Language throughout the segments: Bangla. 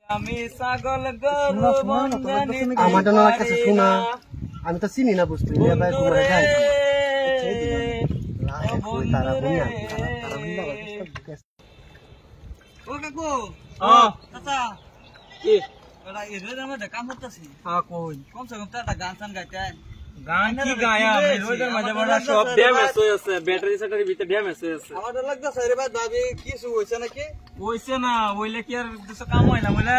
আমি ছাগল গরু বন্ধনে আমার জন্য কাছে শোনা আমি তো চিনি না বুঝতে ভাই তোমার যাই তারা বুনিয়া ও কাকু চাচা কি ওরা এর মধ্যে কাম করতেছি হ্যাঁ কই কমসে কম একটা গান টান গাইতেন গান কি গায়া আমি রোজের মাঝে বড় সব ড্যামেজ হয়েছে ব্যাটারি সেটার ভিতরে ড্যামেজ হয়েছে আমার লাগতেছে রে ভাই দাবি কিছু হইছে নাকি হইছে না হইলে কি আর কিছু কাম হয় না বলে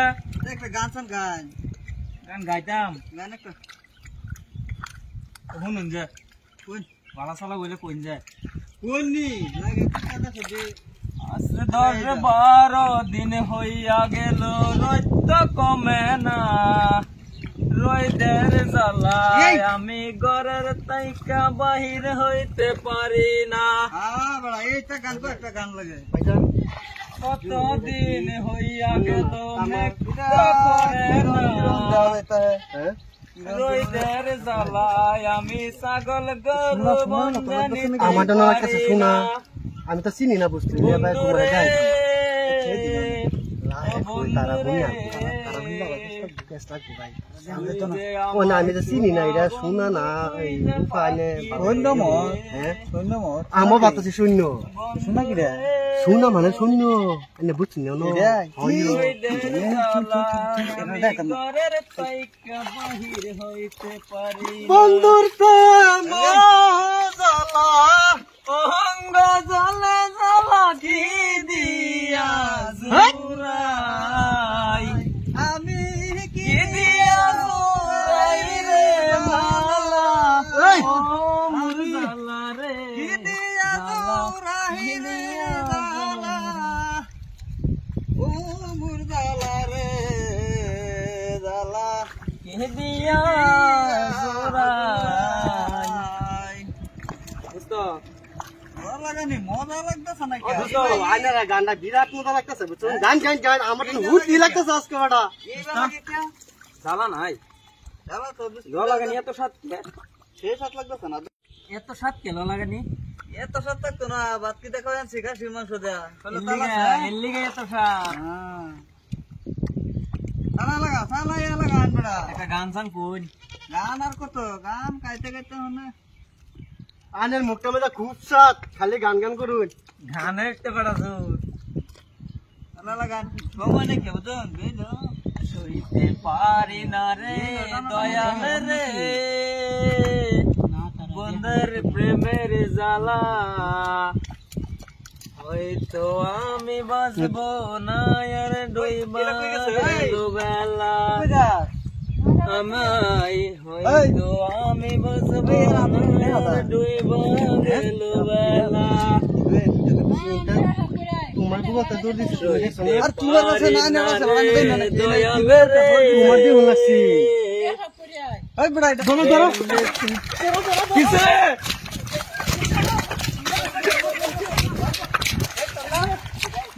একটা গান টান গান গান গাইতাম গান একটা শুনুন যে কোন বালা সালা হইলে কোন যায় কোননি লাগে কথা সবে আজকে 10-12 দিন হইয়া গেল রইত কমে না রইদের জ্বালায় আমি ঘরের তাইকা বাহির হইতে পারি না বড়া এইটা গান তো একটা গান লাগে কত দিন হইয়া গেল মেঘটা পড়ে না রইদের জ্বালায় আমি ছাগল গরু বন্ধনে আমার জন্য কাছে শোনা আমি তো চিনি না বুঝতে ভাই তোমার যাই তারা বুনিয়া আমি তো চিনি না এটা শোনা না আমার বাতাসে শূন্য শোনা কি রে শোনা মানে শূন্য এনে বুঝছি না বন্ধুর প্রেম জ্বালা অহঙ্গ জ্বালা জ্বালা কি দিয়া জুরাই আমি কি দিয়া জুরাই রে মালা মোর জ্বালা রে কি দিয়া জুরাই রে জ্বালা ও মোর জ্বালা রে জ্বালা কি দিয়া জুরাই বুঝতো মজা লাগতেছে না গানটা বিরাট মজা লাগতেছে বুঝছো গান গান গান আমার তো হুট ই লাগতেছে আজকে বেটা জ্বালা নাই জ্বালা লাগানি এত সাত সে সাত লাগতেছে না এত সাত কেন লাগানি এত সাত লাগতো না বাদ কি দেখো শিখা মাংস দেয়া এলিগে এত সাত লাগা আনবেড়া একটা গান সান কোন গান আর কত গান গাইতে গাইতে মনে আনের মুখটা মধ্যে খুব সাত খালি গান গান করুন গানের একটা বেড়া গান ভগবান কে বুঝুন সইতে পারি না রে দয়াল রে বন্ধের প্রেমের জ্বালা হয়তো আমি বাঁচবো না আর ডইবা বেলা আমায় হয়তো আমি বাঁচবো না ডইবা গেল বেলা তোমার কি বলতে দূর দিছিস আর তোমার কাছে না না দয়াল রে তোমার দি বলছি ওই বড়া এটা ধরো ধরো কিসে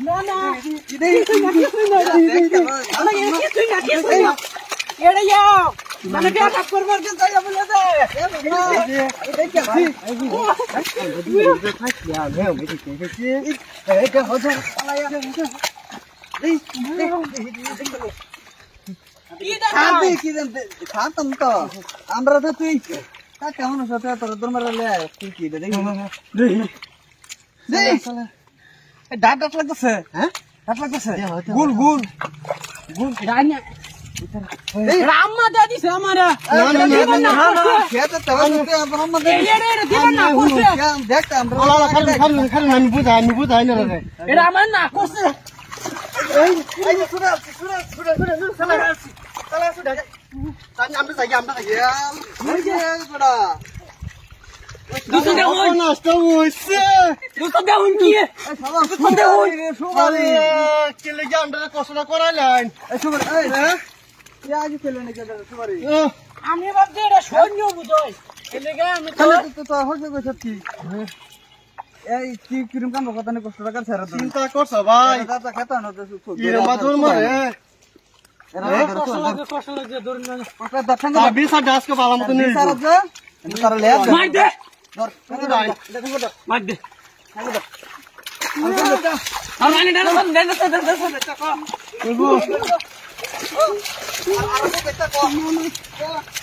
না না এড়ে যাও মানে কি আটক করবার কে যাই বলে দে আমরা তো তুই কেমন সাথে তোর তোর মারলে তুই কি ডাক ডাক লাগতেছে হ্যাঁ ডাক লাগতেছে গুল গুল গুল রাম্মা দাদি সে আমারে না খেতে তো আমরা দিবেন না করছে দেখ আমরা খালি আমি বুঝাই না রে এটা আমার না করছে এই সুরা আমরা যাই ওই যে বড়া দুটো দেখুন নষ্ট হইছে দুটো দেখুন কি দুটো দেখুন সুবারি কি লাগি আমরা কষ্ট করাইলেন এই সুবারি এই কি আজ খেলে নাকি সুবারি আমি ভাবছি এটা সৈন্য বুঝই এই লাগি আমি তো হইছে কইছ কি এই কি কিরম কাম কথা নে কষ্ট টাকা ছেড়ে দাও চিন্তা করছ ভাই দাদা খেতা না তো ইরে মাদুর মারে কষ্ট লাগে দূর না বিসা ডাসকে ভালো মত নেই তারা লে মার দে ধর দেখো মার দে আর রানি ডালা দেন আর আর